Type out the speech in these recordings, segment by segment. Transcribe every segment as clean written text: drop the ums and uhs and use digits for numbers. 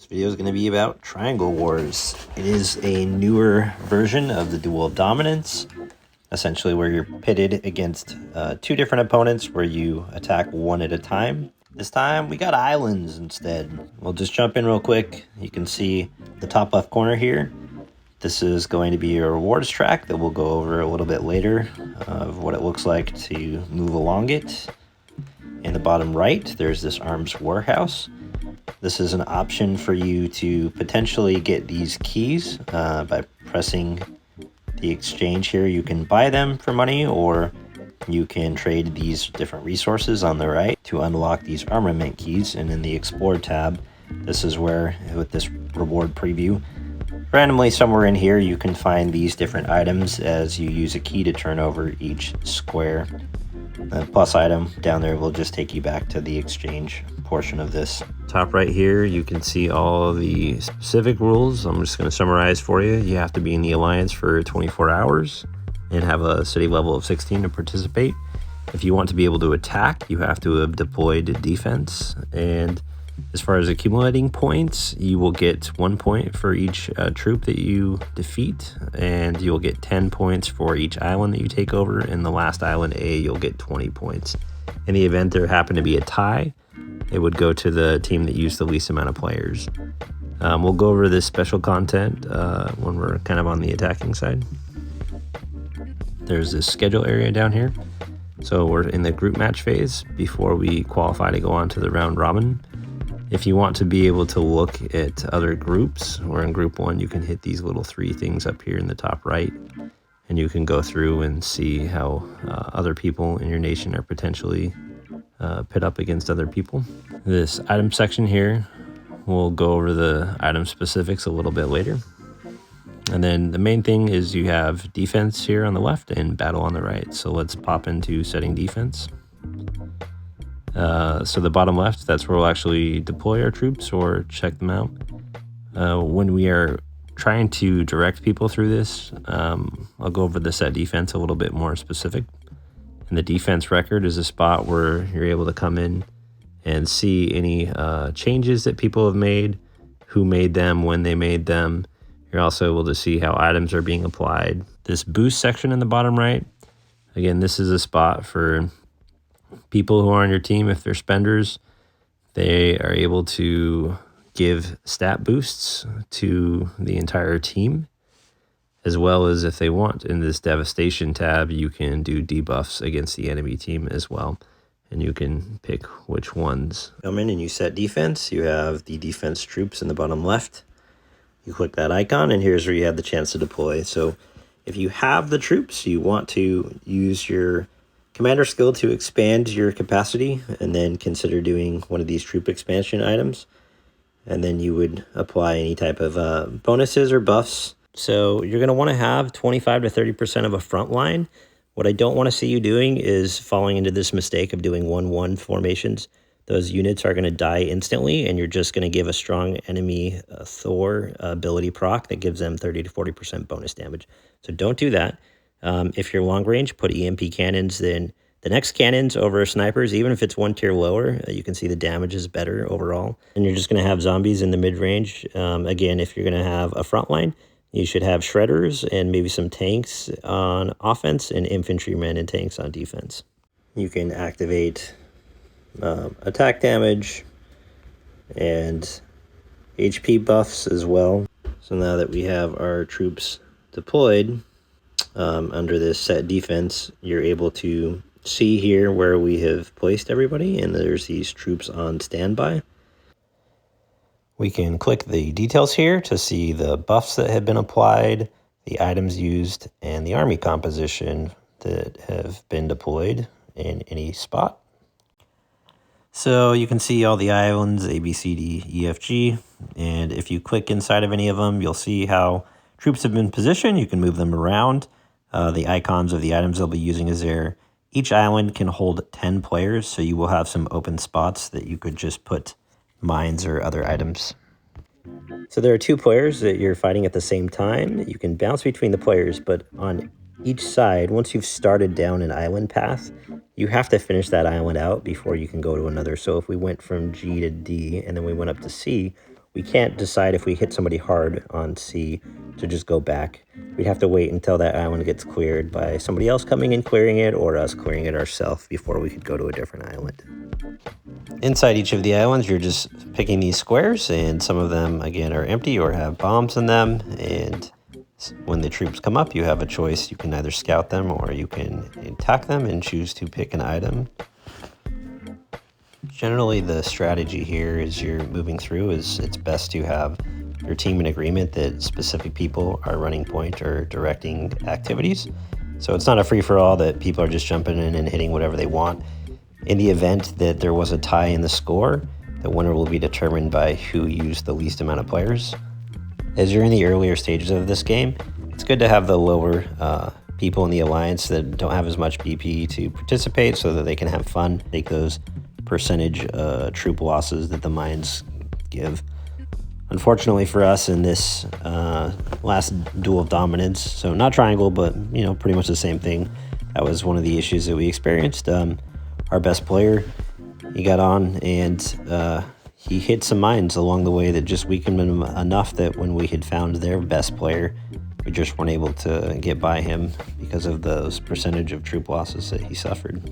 Video is going to be about Triangle Wars. It is a newer version of the Duel of Dominance, essentially where you're pitted against two different opponents where you attack one at a time. This time we got islands instead. We'll just jump in real quick. You can see the top left corner here. This is going to be a rewards track that we'll go over a little bit later of what it looks like to move along it. In the bottom right, there's this arms warehouse. This is an option for you to potentially get these keys by pressing the exchange here. You can buy them for money, or you can trade these different resources on the right to unlock these armament keys. And in the Explore tab, this is where, with this reward preview, randomly somewhere in here, you can find these different items as you use a key to turn over each square. The plus item down there will just take you back to the exchange portion of this. Top right here, you can see all the specific rules. I'm just going to summarize for you. You have to be in the alliance for 24 hours and have a city level of 16 to participate. If you want to be able to attack, you have to have deployed defense. And as far as accumulating points, you will get 1 point for each troop that you defeat, and you'll get 10 points for each island that you take over. In the last island A, you'll get 20 points. In the event there happened to be a tie, it would go to the team that used the least amount of players. We'll go over this special content when we're kind of on the attacking side. There's this schedule area down here. So we're in the group match phase before we qualify to go on to the round robin. If you want to be able to look at other groups, or in group one, you can hit these little three things up here in the top right, and you can go through and see how other people in your nation are potentially pit up against other people. This item section here, we'll go over the item specifics a little bit later. And then the main thing is you have defense here on the left and battle on the right. So let's pop into setting defense. So the bottom left, that's where we'll actually deploy our troops or check them out. When we are trying to direct people through this, I'll go over the set defense a little bit more specific. And the defense record is a spot where you're able to come in and see any changes that people have made, who made them, when they made them. You're also able to see how items are being applied. This boost section in the bottom right, again, this is a spot for people who are on your team. If they're spenders, they are able to give stat boosts to the entire team, as well as if they want. In this devastation tab, you can do debuffs against the enemy team as well, and you can pick which ones. Come in and you set defense. You have the defense troops in the bottom left. You click that icon, and here's where you have the chance to deploy. So if you have the troops, you want to use your commander skill to expand your capacity, and then consider doing one of these troop expansion items. And then you would apply any type of bonuses or buffs. So you're going to want to have 25 to 30% of a front line. What I don't want to see you doing is falling into this mistake of doing 1-1 formations. Those units are going to die instantly, and you're just going to give a strong enemy Thor ability proc that gives them 30 to 40% bonus damage. So don't do that. If you're long range, put EMP cannons, then the next cannons over snipers, even if it's one tier lower, you can see the damage is better overall. And you're just going to have zombies in the mid-range. Again, if you're going to have a front line, you should have shredders and maybe some tanks on offense and infantrymen and tanks on defense. You can activate attack damage and HP buffs as well. So now that we have our troops deployed under this set defense, you're able to see here where we have placed everybody, and there's these troops on standby. We can click the details here to see the buffs that have been applied, the items used, and the army composition that have been deployed in any spot. So you can see all the islands, A, B, C, D, E, F, G, and if you click inside of any of them, you'll see how troops have been positioned. You can move them around. The icons of the items they'll be using is there. Each island can hold 10 players, so you will have some open spots that you could just put mines or other items. So there are 2 players that you're fighting at the same time. You can bounce between the players, but on each side, once you've started down an island path, you have to finish that island out before you can go to another. So if we went from G to D and then we went up to C, we can't decide if we hit somebody hard on C to just go back. We'd have to wait until that island gets cleared by somebody else coming and clearing it, or us clearing it ourselves before we could go to a different island. Inside each of the islands, you're just picking these squares, and some of them, again, are empty or have bombs in them. And when the troops come up, you have a choice. You can either scout them or you can attack them and choose to pick an item. Generally, the strategy here as you're moving through is it's best to have your team in agreement that specific people are running point or directing activities. So it's not a free-for-all that people are just jumping in and hitting whatever they want. In the event that there was a tie in the score, the winner will be determined by who used the least amount of players. As you're in the earlier stages of this game, it's good to have the lower people in the alliance that don't have as much BP to participate so that they can have fun, take those percentage troop losses that the mines give. Unfortunately for us in this last Duel of Dominance, so not Triangle, but pretty much the same thing, that was one of the issues that we experienced. Our best player, he got on and he hit some mines along the way that just weakened him enough that when we had found their best player, we just weren't able to get by him because of those percentage of troop losses that he suffered.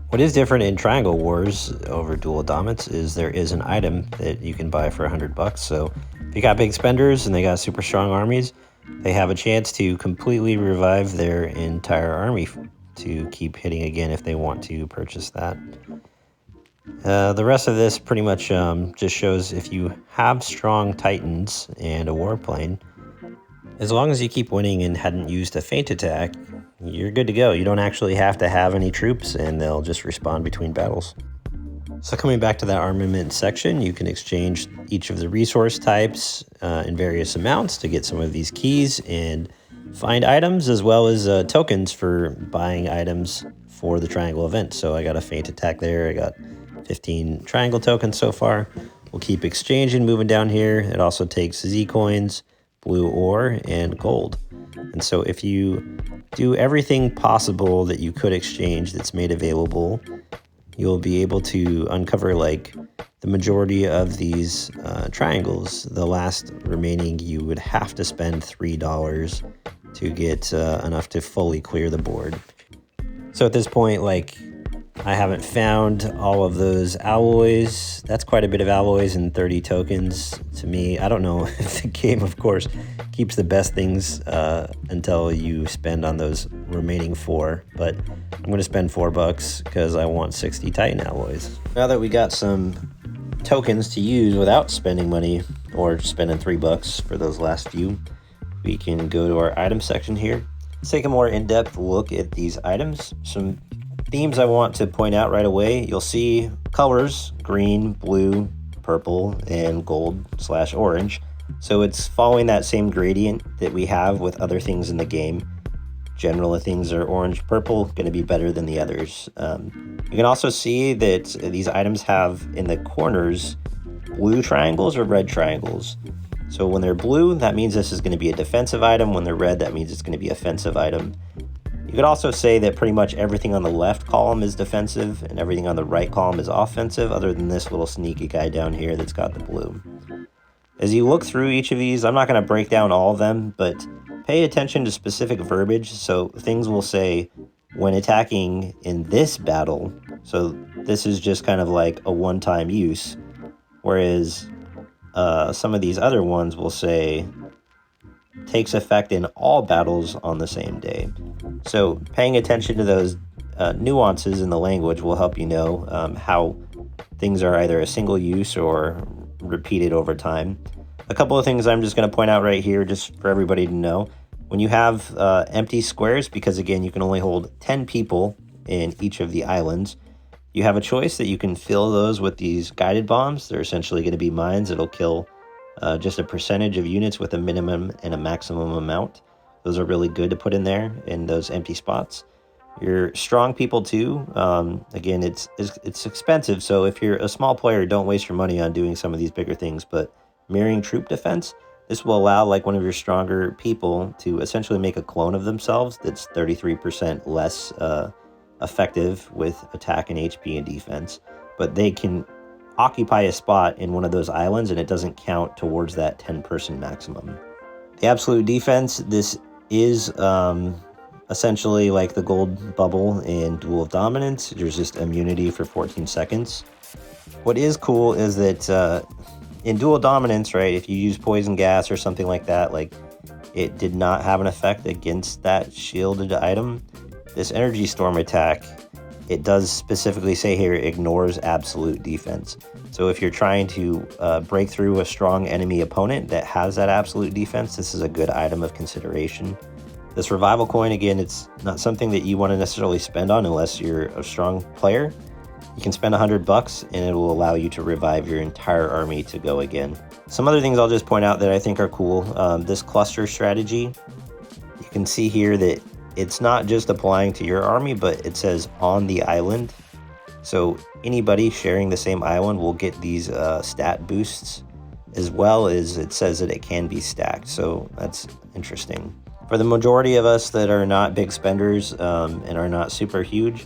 What is different in Triangle Wars over Duel of Dominance is there is an item that you can buy for $100. So if you got big spenders and they got super strong armies, they have a chance to completely revive their entire army to keep hitting again if they want to purchase that. The rest of this pretty much just shows if you have strong Titans and a warplane, as long as you keep winning and hadn't used a feint attack, you're good to go. You don't actually have to have any troops, and they'll just respawn between battles. So coming back to that armament section, you can exchange each of the resource types in various amounts to get some of these keys and find items, as well as tokens for buying items for the Triangle event. So I got a feint attack there. I got 15 Triangle tokens so far. We'll keep exchanging, moving down here. It also takes Z coins, blue ore, and gold. And so if you do everything possible that you could exchange that's made available, you'll be able to uncover like the majority of these triangles. The last remaining, you would have to spend $3 to get enough to fully clear the board. So at this point, I haven't found all of those alloys. That's quite a bit of alloys and 30 tokens to me. I don't know if the game, of course, keeps the best things until you spend on those remaining 4, but I'm going to spend $4 because I want 60 Titan alloys. Now that we got some tokens to use without spending money or spending $3 for those last few, we can go to our item section here. Let's take a more in-depth look at these items. Some themes I want to point out right away. You'll see colors: green, blue, purple, and gold/orange. So it's following that same gradient that we have with other things in the game. Generally, things are orange, purple, going to be better than the others. You can also see that these items have in the corners blue triangles or red triangles. So when they're blue, that means this is going to be a defensive item. When they're red, that means it's going to be an offensive item. You could also say that pretty much everything on the left column is defensive and everything on the right column is offensive, other than this little sneaky guy down here that's got the blue. As you look through each of these, I'm not going to break down all of them, but pay attention to specific verbiage. So things will say, when attacking in this battle, so this is just kind of like a one-time use, whereas some of these other ones will say, takes effect in all battles on the same day. So paying attention to those nuances in the language will help you know how things are either a single use or repeated over time. A couple of things I'm just going to point out right here just for everybody to know. When you have empty squares, because again you can only hold 10 people in each of the islands, you have a choice that you can fill those with these guided bombs. They're essentially going to be mines that'll kill just a percentage of units with a minimum and a maximum amount. Those are really good to put in there in those empty spots. Your strong people too, again, it's expensive, so if you're a small player, don't waste your money on doing some of these bigger things, but mirroring troop defense, this will allow like one of your stronger people to essentially make a clone of themselves that's 33% less effective with attack and HP and defense, but they can occupy a spot in one of those islands, and it doesn't count towards that 10-person maximum. The absolute defense, this is essentially like the gold bubble in Duel of Dominance. There's just immunity for 14 seconds. What is cool is that in Duel of Dominance, right, if you use poison gas or something like that, like it did not have an effect against that shielded item. This energy storm attack, it does specifically say here, ignores absolute defense. So if you're trying to break through a strong enemy opponent that has that absolute defense, this is a good item of consideration. The survival coin, again, it's not something that you want to necessarily spend on unless you're a strong player. You can spend $100 and it will allow you to revive your entire army to go again. Some other things I'll just point out that I think are cool. This cluster strategy, you can see here that it's not just applying to your army, but it says on the island. So anybody sharing the same island will get these stat boosts, as well as it says that it can be stacked. So that's interesting. For the majority of us that are not big spenders and are not super huge,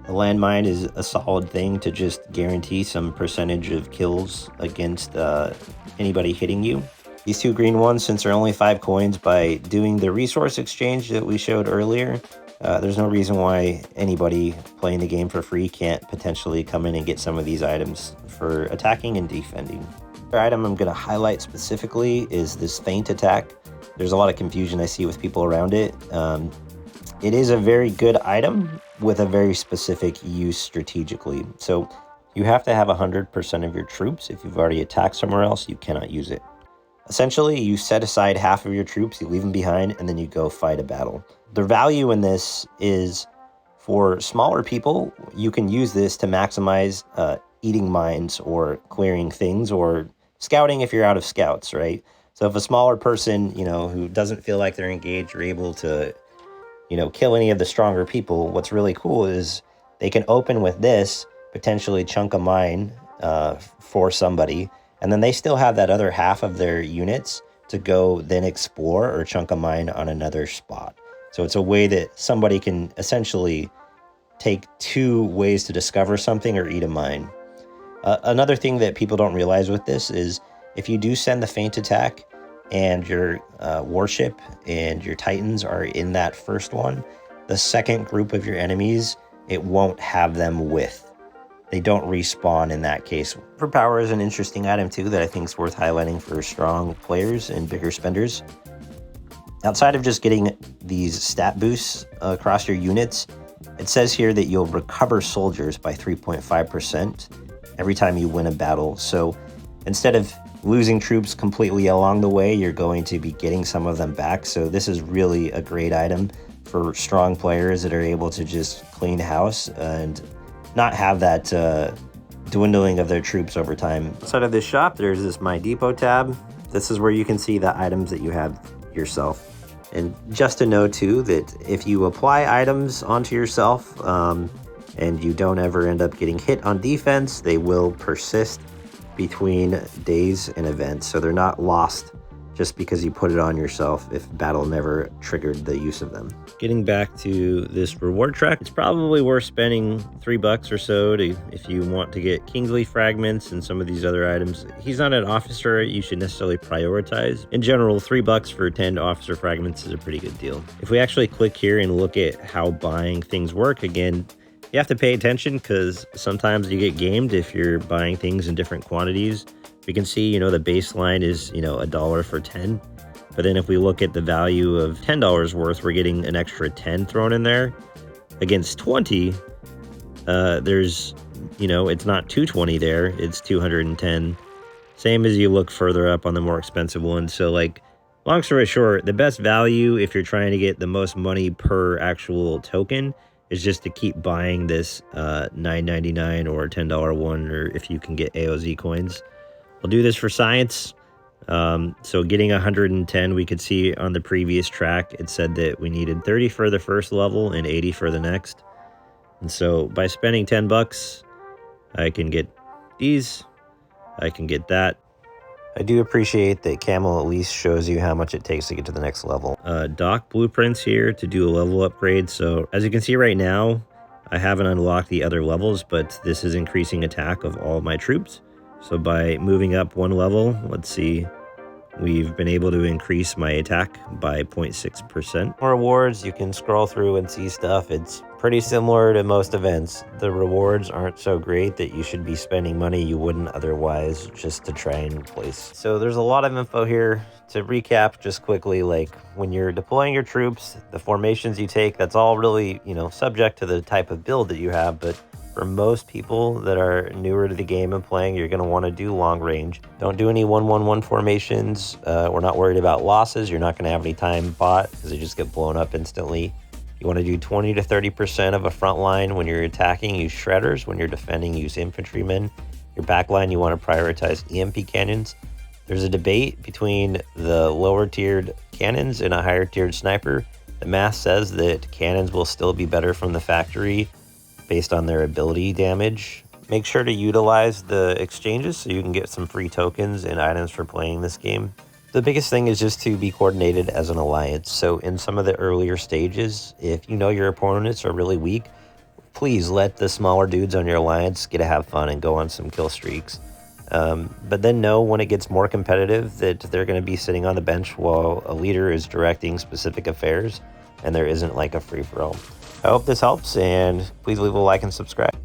the landmine is a solid thing to just guarantee some percentage of kills against anybody hitting you. These two green ones, since they're only 5 coins, by doing the resource exchange that we showed earlier, there's no reason why anybody playing the game for free can't potentially come in and get some of these items for attacking and defending. The item I'm going to highlight specifically is this feint attack. There's a lot of confusion I see with people around it. It is a very good item with a very specific use strategically. So you have to have 100% of your troops. If you've already attacked somewhere else, you cannot use it. Essentially, you set aside half of your troops, you leave them behind, and then you go fight a battle. The value in this is for smaller people, you can use this to maximize eating mines or clearing things or scouting if you're out of scouts, right? So if a smaller person, who doesn't feel like they're engaged or able to, kill any of the stronger people, what's really cool is they can open with this, potentially chunk a mine for somebody, and then they still have that other half of their units to go then explore or chunk a mine on another spot. So it's a way that somebody can essentially take 2 ways to discover something or eat a mine. Another thing that people don't realize with this is if you do send the feint attack and your warship and your titans are in that first one, the second group of your enemies, it won't have them with. They don't respawn in that case. Power is an interesting item too that I think is worth highlighting for strong players and bigger spenders. Outside of just getting these stat boosts across your units, it says here that you'll recover soldiers by 3.5% every time you win a battle. So instead of losing troops completely along the way, you're going to be getting some of them back. So this is really a great item for strong players that are able to just clean house and not have that dwindling of their troops over time. Outside of this shop, there's this My Depot tab. This is where you can see the items that you have yourself. And just to know too that if you apply items onto yourself and you don't ever end up getting hit on defense, they will persist between days and events. So they're not lost just because you put it on yourself if battle never triggered the use of them. Getting back to this reward track, it's probably worth spending $3 or so if you want to get Kingsley fragments and some of these other items. He's not an officer you should necessarily prioritize. In general, $3 for 10 officer fragments is a pretty good deal. If we actually click here and look at how buying things work, again, you have to pay attention because sometimes you get gamed if you're buying things in different quantities. We can see, the baseline is, $1 for 10. But then if we look at the value of $10 worth, we're getting an extra 10 thrown in there. Against 20, there's, it's not 220 there, it's 210. Same as you look further up on the more expensive ones. So long story short, the best value if you're trying to get the most money per actual token is just to keep buying this $9.99 or $10 one, or if you can get AOZ coins. I'll do this for science. So getting 110, we could see on the previous track, it said that we needed 30 for the first level and 80 for the next. And so by spending $10, I can get these, I can get that. I do appreciate that Camel at least shows you how much it takes to get to the next level. Dock blueprints here to do a level upgrade. So as you can see right now, I haven't unlocked the other levels, but this is increasing attack of all my troops. So by moving up one level, let's see, we've been able to increase my attack by 0.6%. Rewards, you can scroll through and see stuff. It's pretty similar to most events. The rewards aren't so great that you should be spending money you wouldn't otherwise just to try and place. So there's a lot of info here. To recap just quickly, like when you're deploying your troops, the formations you take, that's all really, subject to the type of build that you have. But for most people that are newer to the game and playing, you're going to want to do long range. Don't do any 1-1-1 formations. We're not worried about losses. You're not going to have any time bought because they just get blown up instantly. You want to do 20 to 30% of a front line. When you're attacking, use shredders. When you're defending, use infantrymen. Your back line, you want to prioritize EMP cannons. There's a debate between the lower tiered cannons and a higher tiered sniper. The math says that cannons will still be better from the factory based on their ability damage. Make sure to utilize the exchanges so you can get some free tokens and items for playing this game. The biggest thing is just to be coordinated as an alliance. So in some of the earlier stages, if you know your opponents are really weak, please let the smaller dudes on your alliance get to have fun and go on some kill streaks. But then know when it gets more competitive that they're going to be sitting on the bench while a leader is directing specific affairs and there isn't like a free-for-all. I hope this helps, and please leave a like and subscribe.